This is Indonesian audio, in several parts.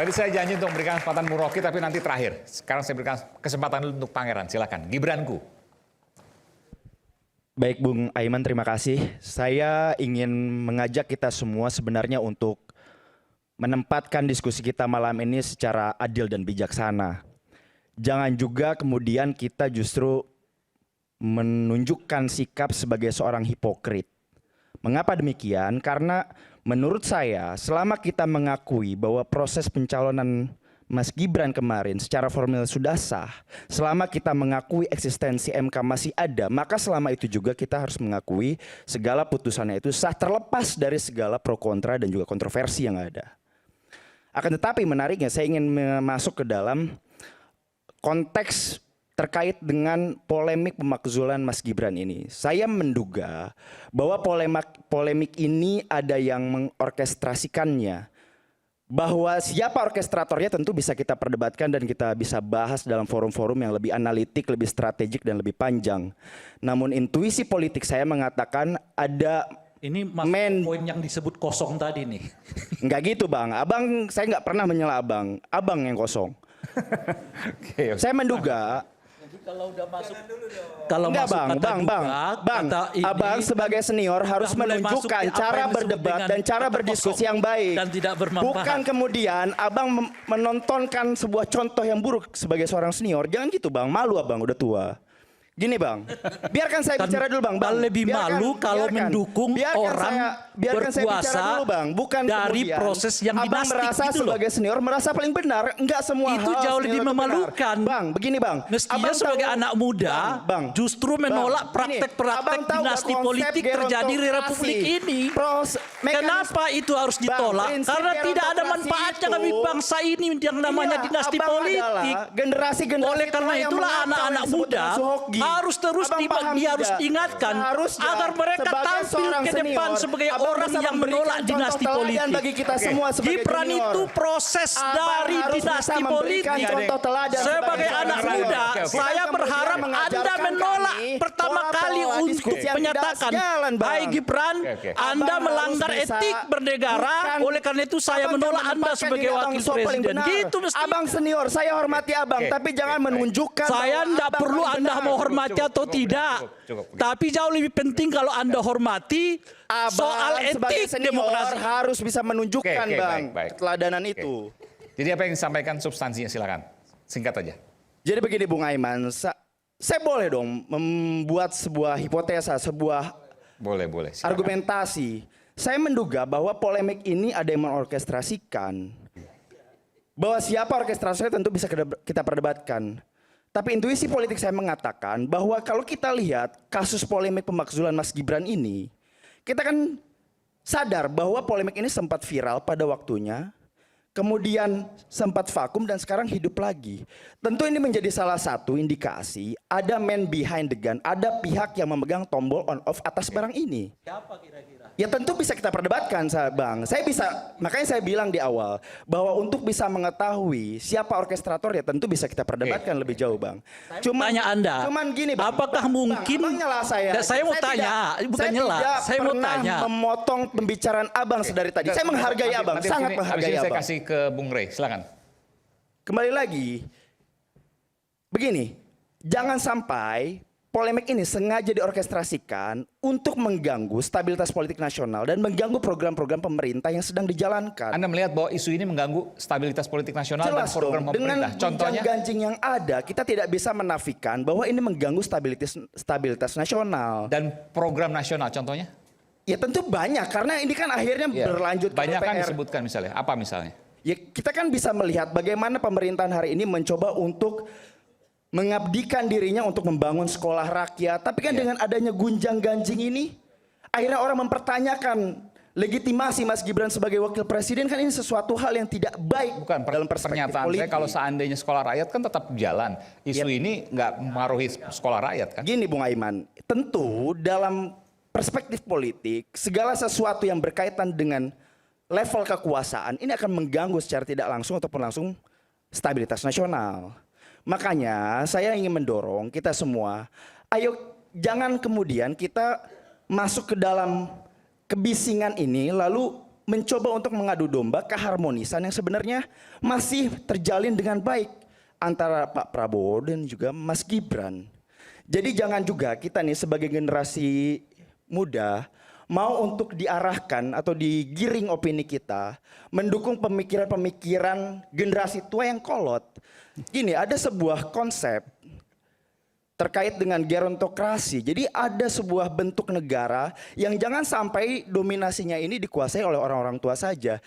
Tadi saya janji untuk memberikan kesempatan Bung Rocky, tapi nanti terakhir. Sekarang saya berikan kesempatan dulu untuk Pangeran. Silakan. Gibranku. Baik Bung Aiman, terima kasih. Saya ingin mengajak kita semua sebenarnya untuk menempatkan diskusi kita malam ini secara adil dan bijaksana. Jangan juga kemudian kita justru menunjukkan sikap sebagai seorang hipokrit. Mengapa demikian? Karena menurut saya selama kita mengakui bahwa proses pencalonan Mas Gibran kemarin secara formal sudah sah, selama kita mengakui eksistensi MK masih ada, maka selama itu juga kita harus mengakui segala putusannya itu sah terlepas dari segala pro kontra dan juga kontroversi yang ada. Akan tetapi menariknya saya ingin masuk ke dalam konteks terkait dengan polemik pemakzulan Mas Gibran ini. Saya menduga bahwa polemik ini ada yang mengorkestrasikannya. Bahwa siapa orkestratornya tentu bisa kita perdebatkan dan kita bisa bahas dalam forum-forum yang lebih analitik, lebih strategik dan lebih panjang. Namun intuisi politik saya mengatakan ada ini poin yang disebut kosong tadi nih. Enggak gitu Bang, Abang saya nggak pernah menyela Abang, Abang yang kosong. Okay. Saya menduga kalau udah masuk enggak bang, Abang sebagai senior harus menunjukkan cara berdebat dan cara berdiskusi yang baik dan tidak bermanfaat. Bukan kemudian Abang menontonkan sebuah contoh yang buruk sebagai seorang senior. Jangan gitu Bang, malu Abang udah tua. Gini Bang, biarkan saya bicara dulu Bang. Lebih malu kalau mendukung orang berkuasa bukan dari proses yang dinastik. Abang merasa sebagai senior merasa paling benar, enggak semua itu jauh lebih memalukan. Bang, begini Bang. Mestinya sebagai anak muda, justru menolak praktek-praktek dinasti politik terjadi di Republik ini. Kenapa itu harus ditolak? Karena tidak ada manfaatnya bagi bangsa ini yang namanya dinasti politik. Oleh karena itulah anak-anak muda harus terus diingatkan agar mereka tampil ke depan sebagai orang yang menolak dinasti politik. Gibran itu proses dari dinasti politik. Sebagai anak muda, saya berharap Anda menolak pertama kali untuk menyatakan, hai Gibran, Anda melanggar etik bernegara, oleh karena itu saya menolak Anda sebagai wakil presiden. Gitu mesti. Abang senior, saya hormati Abang, tapi jangan menunjukkan. Saya tidak perlu Anda mau hormati atau tidak, tapi jauh lebih penting kalau Anda hormati soal etik demokrasi. Harus bisa menunjukkan keteladanan itu. Jadi apa yang disampaikan substansinya, silakan singkat aja. Jadi begini Bung Aiman, saya boleh dong membuat sebuah hipotesa, sebuah argumentasi. Saya menduga bahwa polemik ini ada yang mengorkestrasikan. Bahwa siapa orkestrasinya tentu bisa kita perdebatkan. Tapi intuisi politik saya mengatakan bahwa kalau kita lihat kasus polemik pemakzulan Mas Gibran ini, kita kan sadar bahwa polemik ini sempat viral pada waktunya, kemudian sempat vakum dan sekarang hidup lagi. Tentu ini menjadi salah satu indikasi ada man behind the gun, ada pihak yang memegang tombol on off atas barang ini. Siapa kira-kira? Ya tentu bisa kita perdebatkan Bang. Makanya saya bilang di awal bahwa untuk bisa mengetahui siapa orkestrator ya tentu bisa kita perdebatkan lebih jauh Bang. Tanya Anda, gini Bang, apakah mungkin, saya mau tanya, bukan nyela, saya mau tanya. Memotong pembicaraan Abang dari tadi. Saya menghargai Abang, sangat menghargai Abang. Saya kasih ke Bung Rey, silakan. Kembali lagi, begini, jangan sampai polemik ini sengaja diorkestrasikan untuk mengganggu stabilitas politik nasional dan mengganggu program-program pemerintah yang sedang dijalankan. Anda melihat bahwa isu ini mengganggu stabilitas politik nasional dan program pemerintah. Contohnya, dengan ganjing yang ada, kita tidak bisa menafikan bahwa ini mengganggu stabilitas nasional. Dan program nasional, contohnya? Ya tentu banyak, karena ini kan akhirnya berlanjut ke banyak DPR. Kan disebutkan misalnya, apa misalnya? Ya kita kan bisa melihat bagaimana pemerintahan hari ini mencoba untuk mengabdikan dirinya untuk membangun sekolah rakyat. Tapi kan dengan adanya gunjang ganjing ini, akhirnya orang mempertanyakan legitimasi Mas Gibran sebagai wakil presiden. Kan ini sesuatu hal yang tidak baik. Bukan, dalam perspektif pernyataan politik. saya kalau seandainya sekolah rakyat kan tetap jalan. Isu ini nggak mempengaruhi sekolah rakyat kan? Gini Bung Aiman, tentu dalam perspektif politik, segala sesuatu yang berkaitan dengan level kekuasaan ini akan mengganggu secara tidak langsung ataupun langsung stabilitas nasional. Makanya saya ingin mendorong kita semua, ayo jangan kemudian kita masuk ke dalam kebisingan ini lalu mencoba untuk mengadu domba keharmonisan yang sebenarnya masih terjalin dengan baik antara Pak Prabowo dan juga Mas Gibran. Jadi jangan juga kita nih sebagai generasi muda mau untuk diarahkan atau digiring opini kita mendukung pemikiran-pemikiran generasi tua yang kolot. Gini, ada sebuah konsep terkait dengan gerontokrasi. Jadi ada sebuah bentuk negara yang jangan sampai dominasinya ini dikuasai oleh orang-orang tua saja.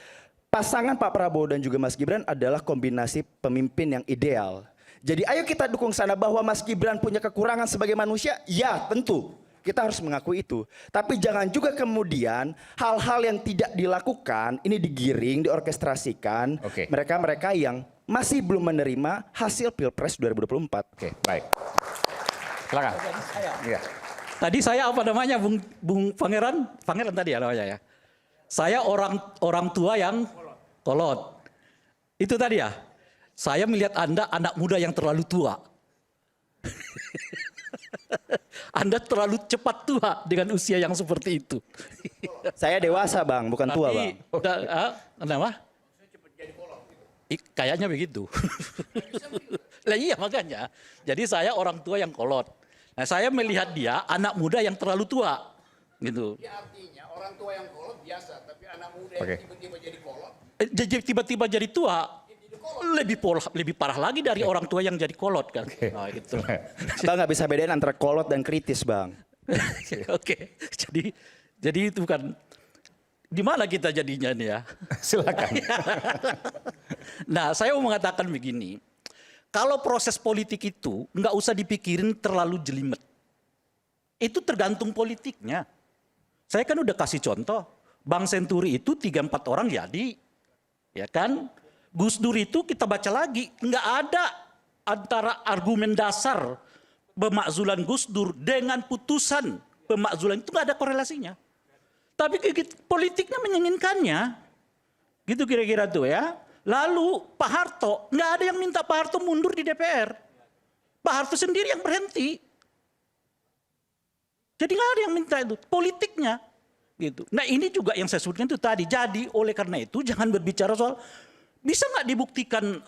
Pasangan Pak Prabowo dan juga Mas Gibran adalah kombinasi pemimpin yang ideal. Jadi ayo kita dukung sana. Bahwa Mas Gibran punya kekurangan sebagai manusia, ya tentu. Kita harus mengakui itu. Tapi jangan juga kemudian hal-hal yang tidak dilakukan ini digiring, diorkestrasikan. Mereka-mereka yang masih belum menerima hasil Pilpres 2024. Oke, baik. Silakan. Iya. Tadi saya apa namanya, Bung Pangeran? Pangeran tadi ya namanya ya. Saya orang tua yang kolot. Itu tadi ya. Saya melihat Anda anak muda yang terlalu tua. Anda terlalu cepat tua dengan usia yang seperti itu. Saya dewasa Bang, bukan tua Bang. Kenapa? Kayaknya begitu. Lah iya makanya. Jadi saya orang tua yang kolot. Nah saya melihat dia anak muda yang terlalu tua. Gitu. Ya artinya orang tua yang kolot biasa, tapi anak muda yang tiba-tiba jadi kolot. Tiba-tiba jadi tua. Lebih parah lagi dari orang tua yang jadi kolot kan. Nah, gitu. Bang nggak bisa bedain antara kolot dan kritis Bang. Oke. Jadi itu kan di mana kita jadinya nih ya? Silakan. Nah, saya mau mengatakan begini. Kalau proses politik itu nggak usah dipikirin terlalu jelimet. Itu tergantung politiknya. Saya kan udah kasih contoh. Bang Senturi itu 3-4 orang jadi. Ya kan? Gus Dur itu kita baca lagi. Nggak ada antara argumen dasar pemakzulan Gus Dur dengan putusan pemakzulan itu nggak ada korelasinya. Tapi politiknya menginginkannya. Gitu kira-kira tuh ya. Lalu Pak Harto, nggak ada yang minta Pak Harto mundur di DPR. Pak Harto sendiri yang berhenti. Jadi nggak ada yang minta itu, politiknya. Gitu. Nah ini juga yang saya sebutkan itu tadi. Jadi oleh karena itu jangan berbicara soal bisa nggak dibuktikan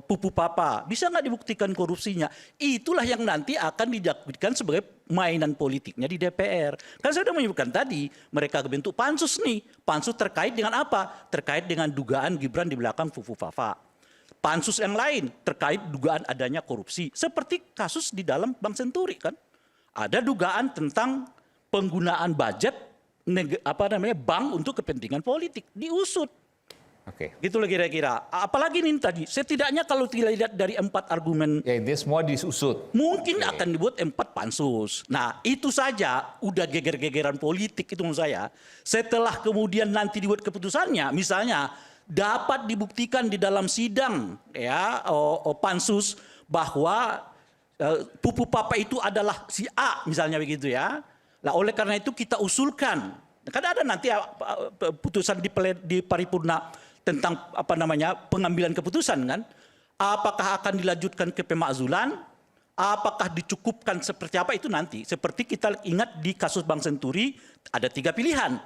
pupu papa, bisa nggak dibuktikan korupsinya. Itulah yang nanti akan dijadikan sebagai mainan politiknya di DPR. Kan saya sudah menyebutkan tadi, mereka bentuk pansus nih. Pansus terkait dengan apa? Terkait dengan dugaan Gibran di belakang pupu papa. Pansus yang lain terkait dugaan adanya korupsi. Seperti kasus di dalam Bank Senturi kan. Ada dugaan tentang penggunaan budget bank untuk kepentingan politik. Diusut. Oke. Gitu loh kira-kira. Apalagi nih tadi, setidaknya kalau kita lihat dari 4 argumen. Ya ini semua diusut. Mungkin akan dibuat 4 pansus. Nah itu saja udah geger-gegeran politik itu menurut saya. Setelah kemudian nanti dibuat keputusannya, misalnya dapat dibuktikan di dalam sidang ya pansus bahwa pupu papa itu adalah si A misalnya begitu ya. Nah oleh karena itu kita usulkan. Kan ada nanti putusan di paripurna tentang pengambilan keputusan kan. Apakah akan dilanjutkan ke pemakzulan? Apakah dicukupkan seperti apa itu nanti. Seperti kita ingat di kasus Bank Senturi ada 3 pilihan.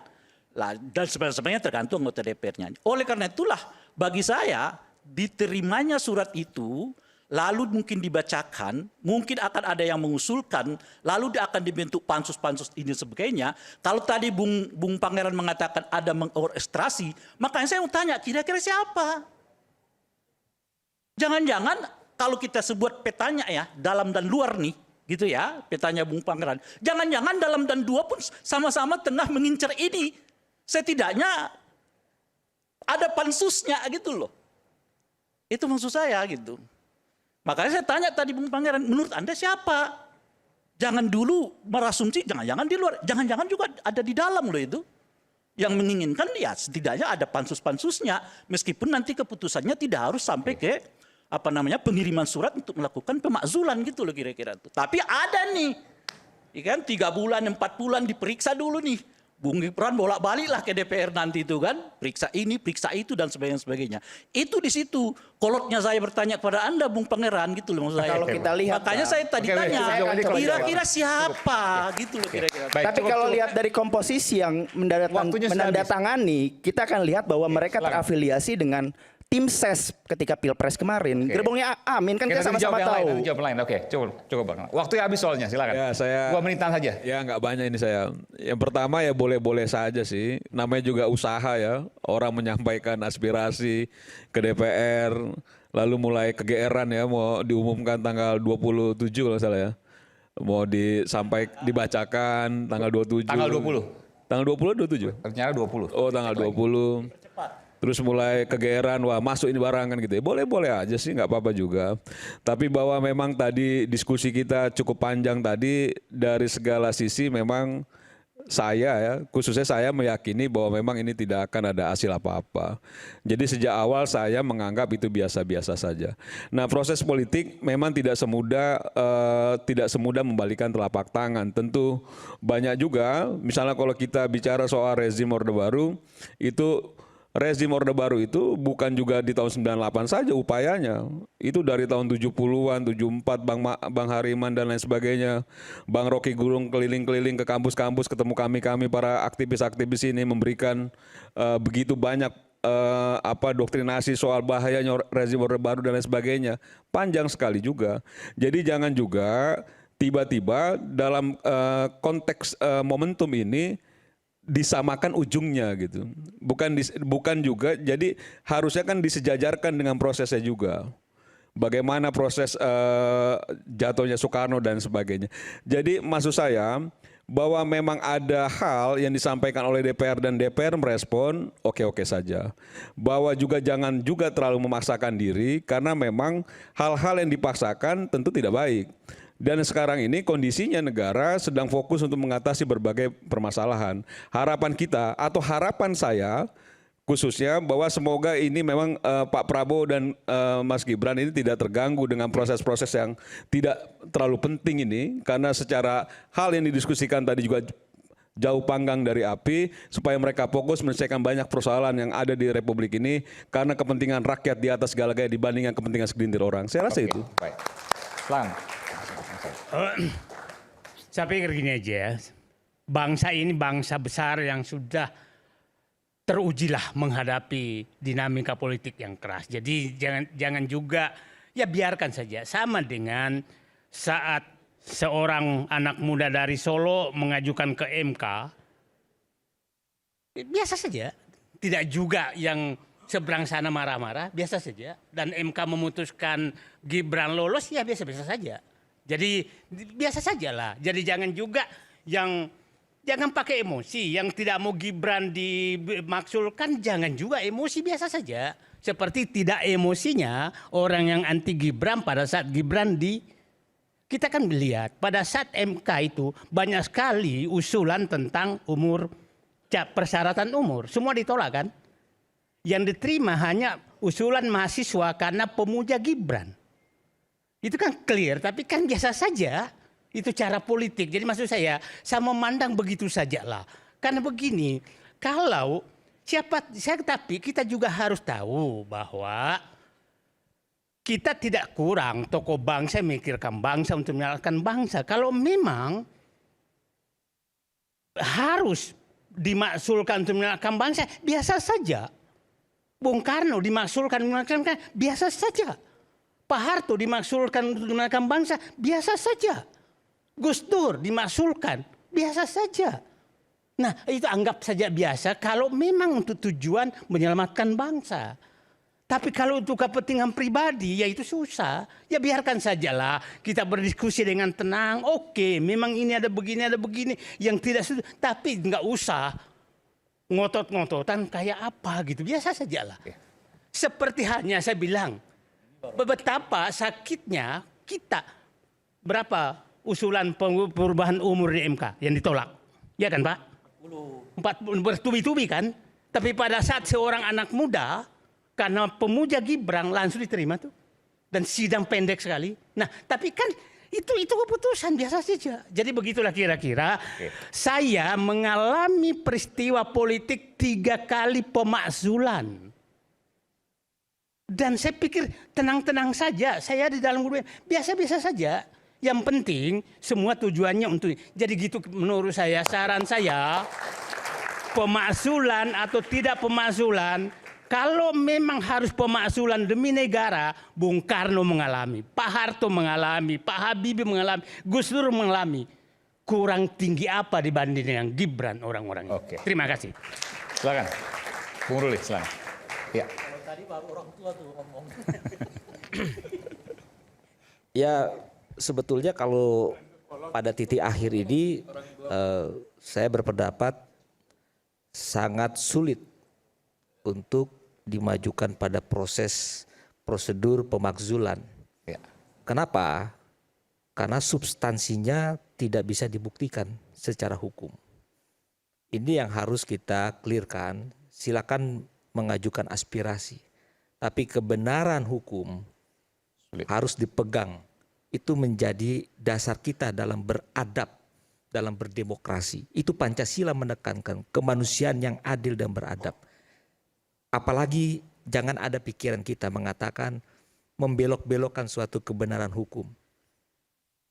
Dan sebenarnya tergantung anggota DPR-nya. Oleh karena itulah bagi saya diterimanya surat itu lalu mungkin dibacakan, mungkin akan ada yang mengusulkan, lalu dia akan dibentuk pansus-pansus ini sebagainya. Kalau tadi Bung Pangeran mengatakan ada mengorkestrasi, makanya saya mau tanya, kira-kira siapa? Jangan-jangan kalau kita sebut petanya ya, dalam dan luar nih, gitu ya, petanya Bung Pangeran. Jangan-jangan dalam dan dua pun sama-sama tengah mengincar ini. Setidaknya ada pansusnya gitu loh. Itu maksud saya gitu. Makanya saya tanya tadi Bung Pangeran, menurut Anda siapa? Jangan dulu merasumsi, jangan-jangan di luar, jangan-jangan juga ada di dalam loh itu. Yang menginginkan ya setidaknya ada pansus-pansusnya, meskipun nanti keputusannya tidak harus sampai ke pengiriman surat untuk melakukan pemakzulan gitu loh kira-kira itu. Tapi ada nih, kan 3 bulan, 4 bulan diperiksa dulu nih. Bung Gibran bolak-balik lah ke DPR nanti itu kan, periksa ini, periksa itu dan sebagainya. Itu di situ kolotnya saya bertanya kepada Anda, Bung Pangeran, gitu loh maksud saya. Kalau kita lihat, makanya saya tadi tanya, kira-kira siapa gitu loh kira-kira. Tapi kalau lihat dari komposisi yang menandatangani, kita akan lihat bahwa mereka terafiliasi dengan tim ses ketika Pilpres kemarin. Gerbongnya Amin kan kita sama-sama tahu. Jawab lain. Oke, coba Bang. Waktu habis soalnya, silakan. Ya, saya 2 menitan saja. Ya nggak banyak ini saya. Yang pertama ya boleh-boleh saja sih. Namanya juga usaha ya. Orang menyampaikan aspirasi ke DPR, lalu mulai kegeeran ya mau diumumkan tanggal 27 kalau salah ya. Mau dibacakan tanggal 27. Tanggal 20. Tanggal 20 27? Ternyata 20. Oh, tanggal 20. Terus mulai kegeeran, wah masuk ini barang kan gitu ya. Boleh-boleh aja sih, nggak apa-apa juga. Tapi bahwa memang tadi diskusi kita cukup panjang tadi, dari segala sisi memang saya ya, khususnya saya meyakini bahwa memang ini tidak akan ada hasil apa-apa. Jadi sejak awal saya menganggap itu biasa-biasa saja. Nah, proses politik memang tidak semudah membalikan telapak tangan. Tentu banyak juga, misalnya kalau kita bicara soal rezim Orde Baru, itu rezim Orde Baru itu bukan juga di tahun 98 saja upayanya. Itu dari tahun 70-an, 74, Bang Hariman dan lain sebagainya. Bang Rocky Gerung keliling-keliling ke kampus-kampus, ketemu kami para aktivis-aktivis ini, memberikan begitu banyak doktrinasi soal bahayanya rezim Orde Baru dan lain sebagainya. Panjang sekali juga. Jadi jangan juga tiba-tiba dalam konteks momentum ini disamakan ujungnya gitu, bukan juga. Jadi harusnya kan disejajarkan dengan prosesnya juga. Bagaimana proses jatuhnya Soekarno dan sebagainya. Jadi maksud saya bahwa memang ada hal yang disampaikan oleh DPR dan DPR merespon oke-oke saja. Bahwa juga jangan juga terlalu memaksakan diri, karena memang hal-hal yang dipaksakan tentu tidak baik. Dan sekarang ini kondisinya negara sedang fokus untuk mengatasi berbagai permasalahan. Harapan kita atau harapan saya khususnya bahwa semoga ini memang Pak Prabowo dan Mas Gibran ini tidak terganggu dengan proses-proses yang tidak terlalu penting ini. Karena secara hal yang didiskusikan tadi juga jauh panggang dari api, supaya mereka fokus menyelesaikan banyak persoalan yang ada di Republik ini. Karena kepentingan rakyat di atas segala-galanya dibandingkan kepentingan segelintir orang. Saya rasa itu. Baik. Selamat. Saya pikir gini aja ya, bangsa ini bangsa besar yang sudah terujilah menghadapi dinamika politik yang keras. Jadi jangan juga, ya biarkan saja. Sama dengan saat seorang anak muda dari Solo mengajukan ke MK, biasa saja. Tidak juga yang seberang sana marah-marah, biasa saja. Dan MK memutuskan Gibran lolos, ya biasa-biasa saja. Jadi biasa sajalah. Jadi jangan juga jangan pakai emosi. Yang tidak mau Gibran dimaksulkan jangan juga emosi, biasa saja. Seperti tidak emosinya orang yang anti Gibran pada saat Gibran kita kan melihat pada saat MK itu banyak sekali usulan tentang persyaratan umur. Semua ditolak kan? Yang diterima hanya usulan mahasiswa karena pemuja Gibran. Itu kan clear, tapi kan biasa saja. Itu cara politik. Jadi maksud saya memandang begitu sajalah. Karena begini, tapi kita juga harus tahu bahwa kita tidak kurang tokoh bangsa memikirkan bangsa untuk menyelamatkan bangsa. Kalau memang harus dimaksulkan untuk menyelamatkan bangsa, biasa saja. Bung Karno dimaksulkan biasa saja. Pak Harto dimaksulkan untuk memenangkan bangsa, biasa saja. Gus Dur dimaksulkan, biasa saja. Nah, itu anggap saja biasa kalau memang untuk tujuan menyelamatkan bangsa. Tapi kalau untuk kepentingan pribadi, ya itu susah. Ya biarkan sajalah kita berdiskusi dengan tenang. Oke, memang ini ada begini. Yang tidak setuju, tapi nggak usah ngotot-ngototan kayak apa gitu. Biasa sajalah. Seperti halnya saya bilang, betapa sakitnya kita, berapa usulan perubahan umur di MK yang ditolak, ya kan Pak? 40 bertubi-tubi kan? Tapi pada saat seorang anak muda karena pemuja Gibran langsung diterima tuh, dan sidang pendek sekali. Nah, tapi kan Itu keputusan biasa saja. Jadi begitulah kira-kira. Saya mengalami peristiwa politik 3 kali pemakzulan. Dan saya pikir tenang-tenang saja. Saya di dalam grup biasa-biasa saja. Yang penting semua tujuannya untuk. Jadi gitu menurut saya, saran saya, pemakzulan atau tidak pemakzulan, kalau memang harus pemakzulan demi negara, Bung Karno mengalami, Pak Harto mengalami, Pak Habibie mengalami, Gus Dur mengalami. Kurang tinggi apa dibanding dengan Gibran orang-orang ini. Oke. Terima kasih. Silakan. Bung Ruli, silakan. Ya. Tadi baru orang tua tuh ngomong. Ya sebetulnya kalau pada titik akhir ini saya berpendapat sangat sulit untuk dimajukan pada prosedur pemakzulan. Ya. Kenapa? Karena substansinya tidak bisa dibuktikan secara hukum. Ini yang harus kita clearkan. Silakan mengajukan aspirasi. Tapi kebenaran hukum harus dipegang. Itu menjadi dasar kita dalam beradab, dalam berdemokrasi. Itu Pancasila menekankan kemanusiaan yang adil dan beradab. Apalagi jangan ada pikiran kita mengatakan membelok-belokkan suatu kebenaran hukum.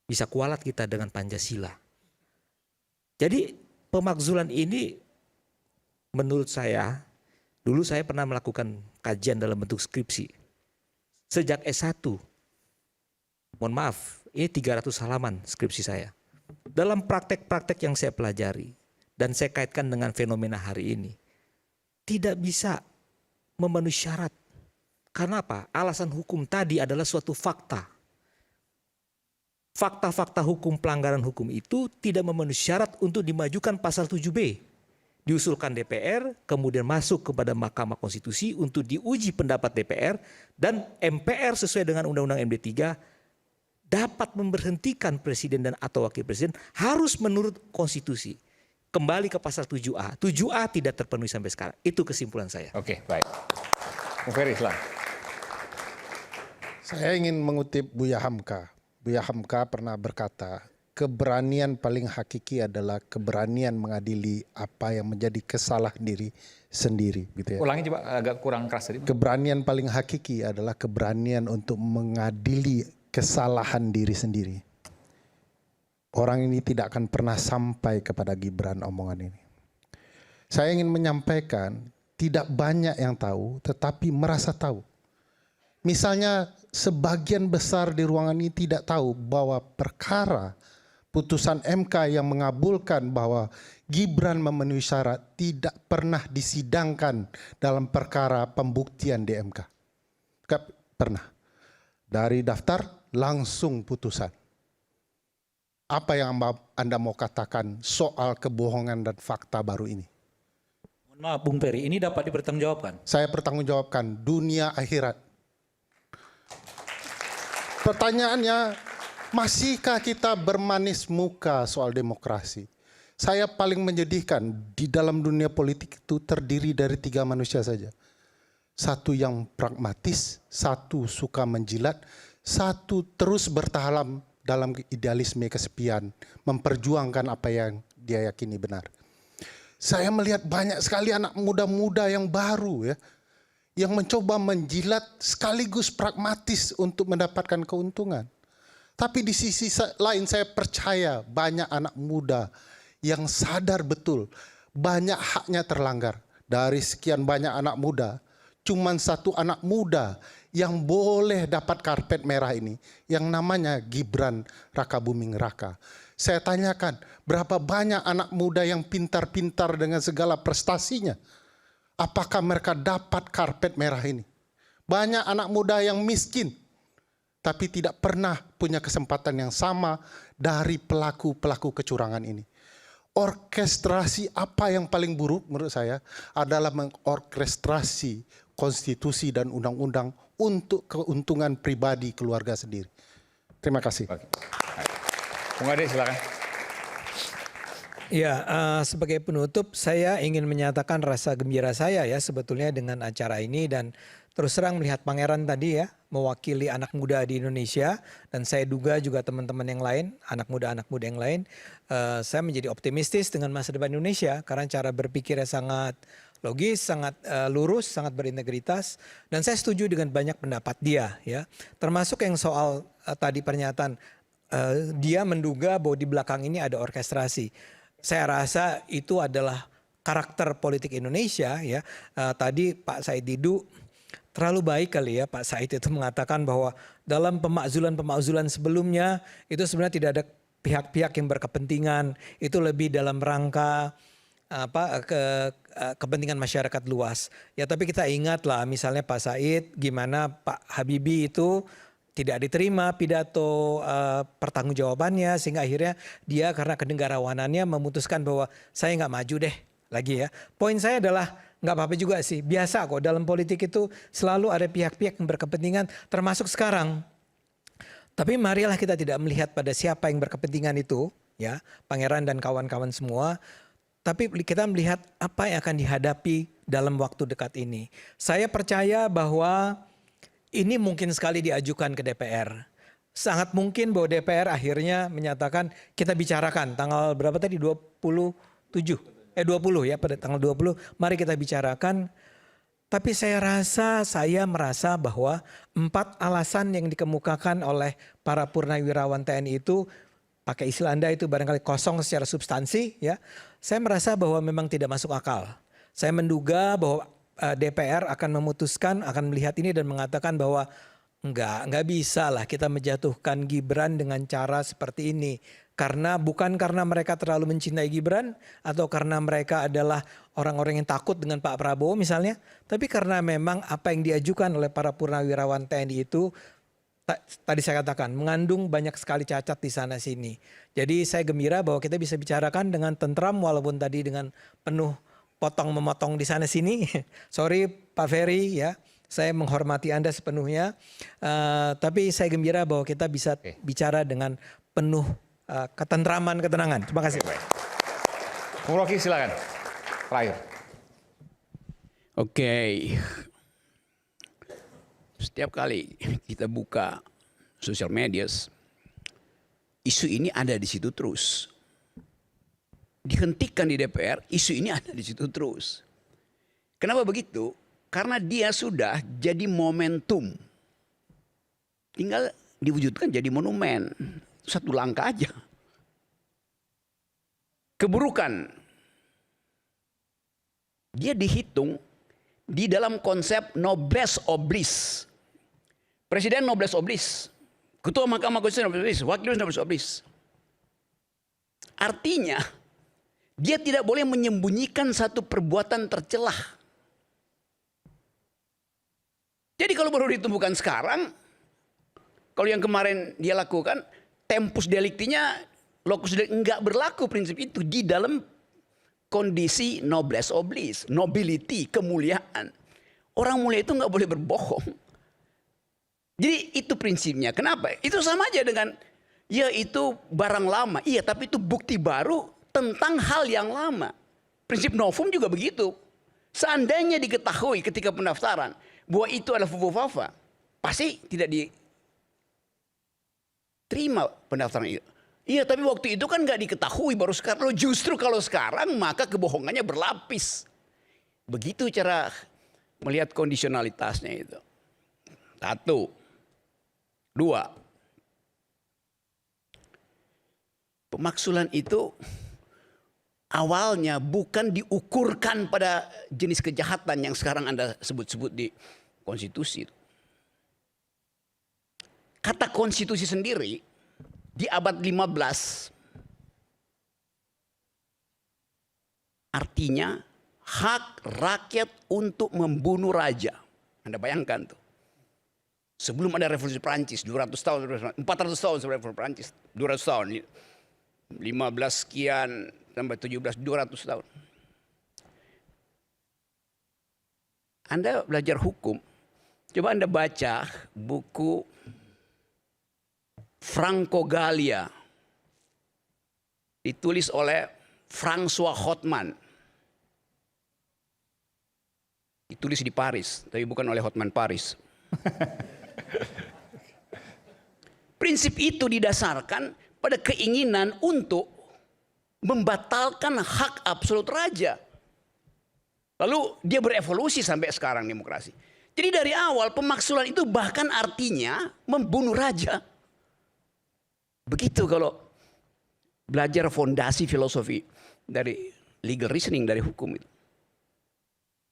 Bisa kualat kita dengan Pancasila. Jadi pemakzulan ini menurut saya, dulu saya pernah melakukan kajian dalam bentuk skripsi. Sejak S1, mohon maaf, ini 300 halaman skripsi saya. Dalam praktek-praktek yang saya pelajari dan saya kaitkan dengan fenomena hari ini, tidak bisa memenuhi syarat. Karena apa? Alasan hukum tadi adalah suatu fakta. Fakta-fakta hukum pelanggaran hukum itu tidak memenuhi syarat untuk dimajukan pasal 7B. Diusulkan DPR, kemudian masuk kepada Mahkamah Konstitusi untuk diuji pendapat DPR, dan MPR sesuai dengan Undang-Undang MD3 dapat memberhentikan presiden dan atau wakil presiden harus menurut konstitusi. Kembali ke pasal 7A. 7A tidak terpenuhi sampai sekarang. Itu kesimpulan saya. Oke, baik. Bung Ferry, silakan. Saya ingin mengutip Buya Hamka. Buya Hamka pernah berkata, keberanian paling hakiki adalah keberanian mengadili apa yang menjadi kesalahan diri sendiri. Gitu ya. Ulangi coba, agak kurang keras tadi. Keberanian paling hakiki adalah keberanian untuk mengadili kesalahan diri sendiri. Orang ini tidak akan pernah sampai kepada Gibran omongan ini. Saya ingin menyampaikan, tidak banyak yang tahu, tetapi merasa tahu. Misalnya sebagian besar di ruangan ini tidak tahu bahwa perkara putusan MK yang mengabulkan bahwa Gibran memenuhi syarat tidak pernah disidangkan dalam perkara pembuktian di MK. Tidak pernah. Dari daftar langsung putusan. Apa yang Anda mau katakan soal kebohongan dan fakta baru ini? Mohon maaf Bung Ferry, ini dapat dipertanggungjawabkan? Saya pertanggungjawabkan dunia akhirat. Pertanyaannya, masihkah kita bermanis muka soal demokrasi? Saya paling menyedihkan, di dalam dunia politik itu terdiri dari 3 manusia saja. Satu yang pragmatis, satu suka menjilat, satu terus bertahan dalam idealisme kesepian, memperjuangkan apa yang dia yakini benar. Saya melihat banyak sekali anak muda-muda yang baru ya, yang mencoba menjilat sekaligus pragmatis untuk mendapatkan keuntungan. Tapi di sisi lain saya percaya banyak anak muda yang sadar betul banyak haknya terlanggar. Dari sekian banyak anak muda, cuman satu anak muda yang boleh dapat karpet merah ini, yang namanya Gibran Rakabuming Raka. Saya tanyakan, berapa banyak anak muda yang pintar-pintar dengan segala prestasinya? Apakah mereka dapat karpet merah ini? Banyak anak muda yang miskin, tapi tidak pernah punya kesempatan yang sama dari pelaku-pelaku kecurangan ini. Orkestrasi apa yang paling buruk menurut saya adalah mengorkestrasi konstitusi dan undang-undang untuk keuntungan pribadi keluarga sendiri. Terima kasih. Oke. Bung Ade, silakan. Ya, sebagai penutup saya ingin menyatakan rasa gembira saya ya sebetulnya dengan acara ini, dan terus terang melihat Pangeran tadi ya mewakili anak muda di Indonesia, dan saya duga juga teman-teman yang lain, anak muda yang lain, saya menjadi optimistis dengan masa depan Indonesia karena cara berpikirnya sangat logis, sangat lurus, sangat berintegritas, dan saya setuju dengan banyak pendapat dia ya, termasuk yang soal tadi pernyataan dia menduga bahwa di belakang ini ada orkestrasi. Saya rasa itu adalah karakter politik Indonesia ya. Tadi Pak Said Didu terlalu baik kali ya Pak Said itu mengatakan bahwa dalam pemakzulan sebelumnya itu sebenarnya tidak ada pihak-pihak yang berkepentingan, itu lebih dalam rangka kepentingan masyarakat luas. Ya tapi kita ingatlah misalnya Pak Said gimana Pak Habibie itu tidak diterima pidato pertanggungjawabannya, sehingga akhirnya dia karena kenegarawanannya memutuskan bahwa saya nggak maju deh lagi ya. Poin saya adalah nggak apa-apa juga sih, biasa kok dalam politik itu selalu ada pihak-pihak yang berkepentingan, termasuk sekarang. Tapi marilah kita tidak melihat pada siapa yang berkepentingan itu ya, Pangeran dan kawan-kawan semua, tapi kita melihat apa yang akan dihadapi dalam waktu dekat ini. Saya percaya bahwa ini mungkin sekali diajukan ke DPR. Sangat mungkin bahwa DPR akhirnya menyatakan kita bicarakan tanggal berapa tadi, 20 ya, pada tanggal 20 mari kita bicarakan. Tapi saya merasa bahwa 4 alasan yang dikemukakan oleh para purnawirawan TNI itu, pakai istilah Anda itu barangkali kosong secara substansi ya. Saya merasa bahwa memang tidak masuk akal. Saya menduga bahwa DPR akan memutuskan, akan melihat ini dan mengatakan bahwa enggak bisa lah kita menjatuhkan Gibran dengan cara seperti ini. Bukan karena mereka terlalu mencintai Gibran atau karena mereka adalah orang-orang yang takut dengan Pak Prabowo misalnya, tapi karena memang apa yang diajukan oleh para purnawirawan TNI itu tadi saya katakan mengandung banyak sekali cacat di sana sini. Jadi saya gembira bahwa kita bisa bicarakan dengan tentram walaupun tadi dengan penuh potong-memotong di sana sini. Sorry Pak Ferry ya, saya menghormati Anda sepenuhnya. Tapi saya gembira bahwa kita bisa bicara dengan penuh ketentraman, ketenangan. Terima kasih. Bung Rocky silakan. Terakhir. Oke. Setiap kali kita buka sosial media, isu ini ada di situ terus. Dihentikan di DPR, isu ini ada di situ terus. Kenapa begitu? Karena dia sudah jadi momentum. Tinggal diwujudkan jadi monumen. Satu langkah aja. Keburukan. Dia dihitung di dalam konsep noblesse oblige. Presiden noblesse oblige. Ketua Mahkamah Konstitusi noblesse oblige. Wakil noblesse oblige. Artinya dia tidak boleh menyembunyikan satu perbuatan tercelah. Jadi kalau baru ditemukan sekarang, kalau yang kemarin dia lakukan, tempus delictinya, locus delicti enggak berlaku prinsip itu di dalam kondisi noblesse oblige, nobility, kemuliaan. Orang mulia itu enggak boleh berbohong. Jadi itu prinsipnya. Kenapa? Itu sama aja dengan, ya itu barang lama. Iya, tapi itu bukti baru tentang hal yang lama. Prinsip novum juga begitu. Seandainya diketahui ketika pendaftaran bahwa itu adalah fufu-fafa, pasti tidak diterima pendaftaran itu. Iya, tapi waktu itu kan nggak diketahui, baru sekarang. Justru kalau sekarang maka kebohongannya berlapis. Begitu cara melihat kondisionalitasnya itu. 1, 2. Pemaksulan itu awalnya bukan diukurkan pada jenis kejahatan yang sekarang Anda sebut-sebut di konstitusi. Kata konstitusi sendiri di abad 15 artinya hak rakyat untuk membunuh raja. Anda bayangkan tuh. Sebelum ada revolusi Prancis 200 tahun, 400 tahun sebelum revolusi Prancis, 200 tahun. 15 sekian sampai 17, 200 tahun. Anda belajar hukum, coba Anda baca buku Franco Gallia, ditulis oleh François Hotman. Ditulis di Paris, tapi bukan oleh Hotman Paris. Prinsip itu didasarkan pada keinginan untuk membatalkan hak absolut raja. Lalu dia berevolusi sampai sekarang demokrasi. Jadi dari awal pemaksulan itu bahkan artinya membunuh raja. Begitu kalau belajar fondasi filosofi dari legal reasoning, dari hukum itu.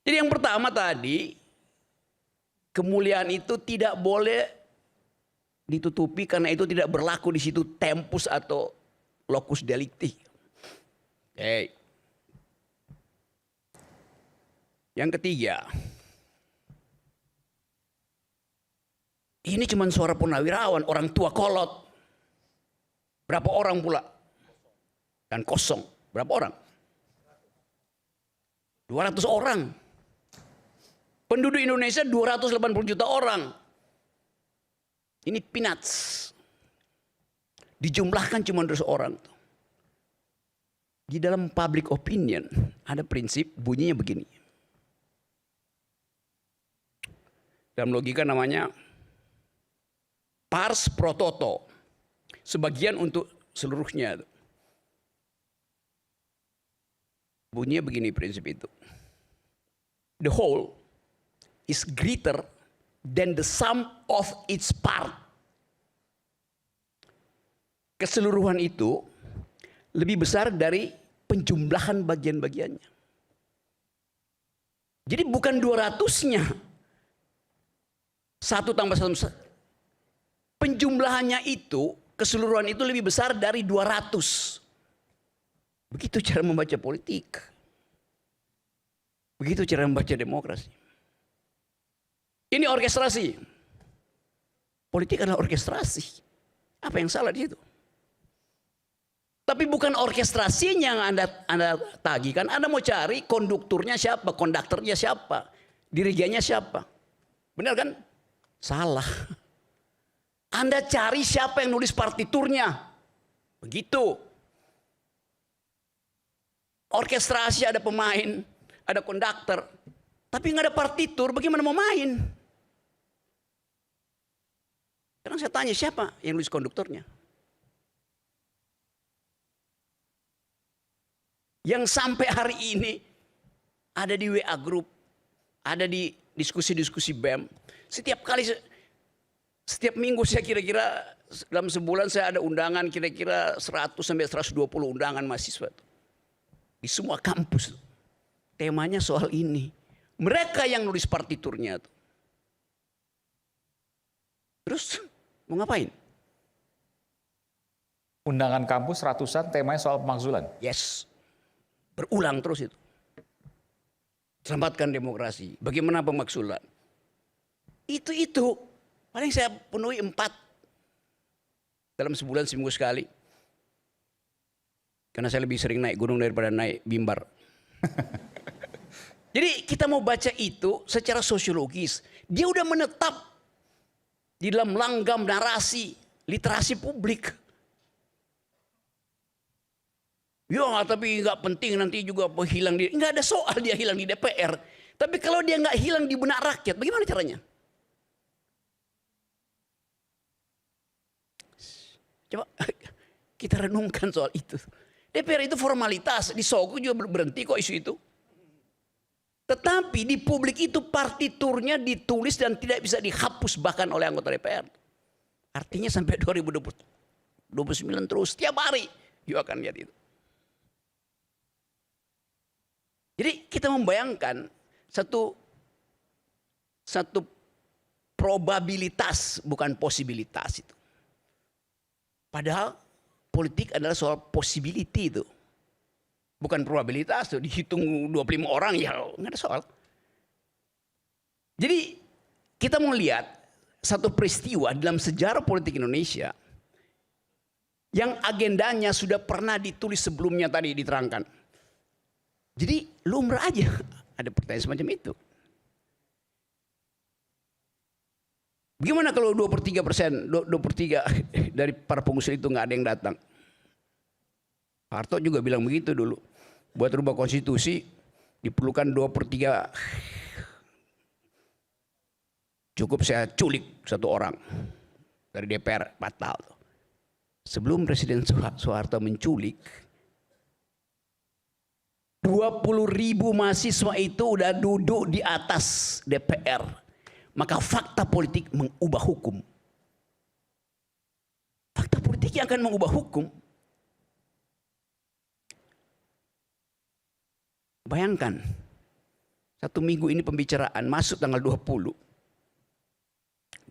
Jadi yang pertama tadi, kemuliaan itu tidak boleh ditutupi karena itu tidak berlaku di situ tempus atau locus delicti. Oke. Yang ketiga, ini cuma suara purnawirawan, orang tua kolot. Berapa orang pula? Dan kosong. Berapa orang? 200 orang. Penduduk Indonesia 280 juta orang. Ini peanuts. Dijumlahkan cuma 200 orang. Di dalam public opinion ada prinsip bunyinya begini. Dalam logika namanya pars pro toto. Sebagian untuk seluruhnya. Bunyinya begini prinsip itu. The whole is greater than the sum of its part. Keseluruhan itu lebih besar dari penjumlahan bagian-bagiannya. Jadi bukan 200-nya. 1 tambah 1. Penjumlahannya itu, keseluruhan itu lebih besar dari 200. Begitu cara membaca politik. Begitu cara membaca demokrasi. Ini orkestrasi. Politik adalah orkestrasi. Apa yang salah di situ? Tapi bukan orkestrasinya yang Anda tagihkan. Anda mau cari kondukturnya siapa, konduktornya siapa, dirigennya siapa. Benar kan? Salah. Anda cari siapa yang nulis partiturnya. Begitu. Orkestrasi ada pemain, ada konduktor. Tapi nggak ada partitur, bagaimana mau main? Sekarang saya tanya siapa yang nulis konduktornya? Yang sampai hari ini ada di WA Group, ada di diskusi-diskusi BEM. Setiap minggu saya kira-kira dalam sebulan saya ada undangan kira-kira 100 sampai 120 undangan mahasiswa. Di semua kampus. Temanya soal ini. Mereka yang nulis partiturnya. Terus mau ngapain? Undangan kampus ratusan, temanya soal pemakzulan. Yes. Berulang terus itu. Selamatkan demokrasi. Bagaimana pemakzulan? Itu. Paling saya penuhi 4. Dalam sebulan seminggu sekali. Karena saya lebih sering naik gunung daripada naik mimbar. Jadi kita mau baca itu secara sosiologis. Dia udah menetap di dalam langgam narasi, literasi publik. Ya tapi nggak penting nanti juga hilang di, nggak ada soal dia hilang di DPR. Tapi kalau dia nggak hilang di benak rakyat, bagaimana caranya? Coba kita renungkan soal itu. DPR itu formalitas, di Sogok juga berhenti kok isu itu. Tetapi di publik itu partiturnya ditulis dan tidak bisa dihapus bahkan oleh anggota DPR. Artinya sampai 2029 terus, setiap hari juga akan lihat itu. Jadi kita membayangkan satu probabilitas bukan posibilitas itu. Padahal politik adalah soal possibility itu. Bukan probabilitas tuh, dihitung 25 orang ya nggak ada soal. Jadi kita mau lihat satu peristiwa dalam sejarah politik Indonesia yang agendanya sudah pernah ditulis sebelumnya tadi diterangkan. Jadi lumrah aja ada pertanyaan semacam itu. Gimana kalau 2/3% dari para pengusul itu nggak ada yang datang? Harto juga bilang begitu dulu. Buat rubah konstitusi diperlukan 2/3 Cukup saya culik satu orang dari DPR, batal. Sebelum Presiden Soeharto menculik, 20.000 mahasiswa itu udah duduk di atas DPR. Maka fakta politik mengubah hukum. Fakta politik yang akan mengubah hukum. Bayangkan, 1 minggu ini pembicaraan, masuk tanggal 20.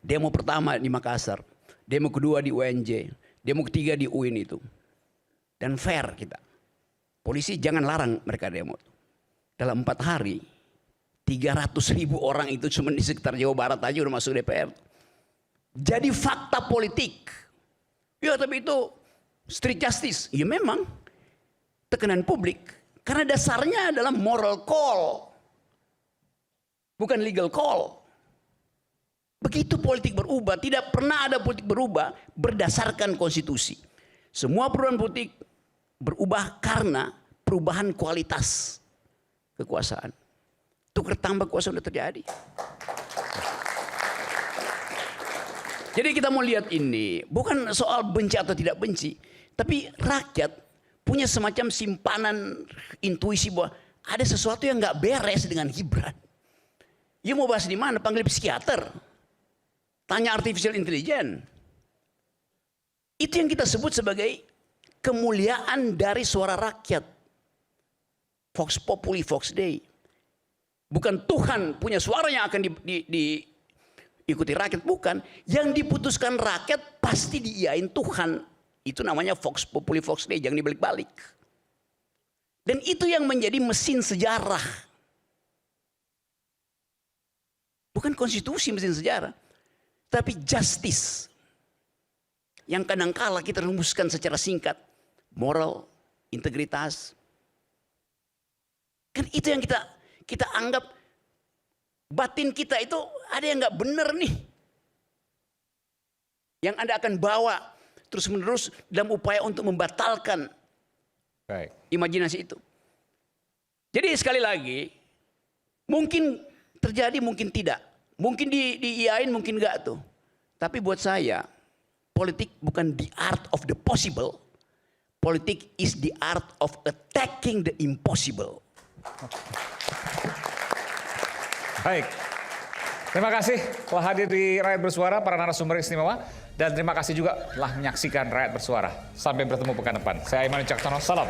Demo pertama di Makassar, demo kedua di UNJ, demo ketiga di UIN itu. Dan fair kita. Polisi jangan larang mereka demo. Dalam 4 hari, 300.000 orang itu cuma di sekitar Jawa Barat aja udah masuk DPR. Jadi fakta politik. Ya tapi itu street justice. Ya memang tekanan publik. Karena dasarnya adalah moral call. Bukan legal call. Begitu politik berubah, tidak pernah ada politik berubah berdasarkan konstitusi. Semua perubahan politik berubah karena perubahan kualitas kekuasaan. Tukar tambah kuasa sudah terjadi. Jadi kita mau lihat ini bukan soal benci atau tidak benci, tapi rakyat punya semacam simpanan intuisi bahwa ada sesuatu yang nggak beres dengan Gibran. Ya mau bahas di mana? Panggil psikiater. Tanya artificial intelligence. Itu yang kita sebut sebagai kemuliaan dari suara rakyat. Vox Populi, Vox Dei. Bukan Tuhan punya suara yang akan diikuti rakyat, bukan. Yang diputuskan rakyat pasti diiyain Tuhan. Itu namanya Vox Populi, Vox Dei, jangan dibalik-balik. Dan itu yang menjadi mesin sejarah. Bukan konstitusi mesin sejarah. Tapi justice. Yang kadangkala kita rumuskan secara singkat. Moral, integritas. Kan itu yang kita anggap batin kita itu ada yang nggak benar nih. Yang Anda akan bawa terus-menerus dalam upaya untuk membatalkan imajinasi itu. Jadi sekali lagi, mungkin terjadi, mungkin tidak. Mungkin diiyain, mungkin enggak tuh. Tapi buat saya, politik bukan the art of the possible. Politik is the art of attacking the impossible. Baik. Terima kasih telah hadir di Rakyat Bersuara, para narasumber istimewa. Dan terima kasih juga telah menyaksikan Rakyat Bersuara. Sampai bertemu pekan depan. Saya Aiman Wicaksono, salam.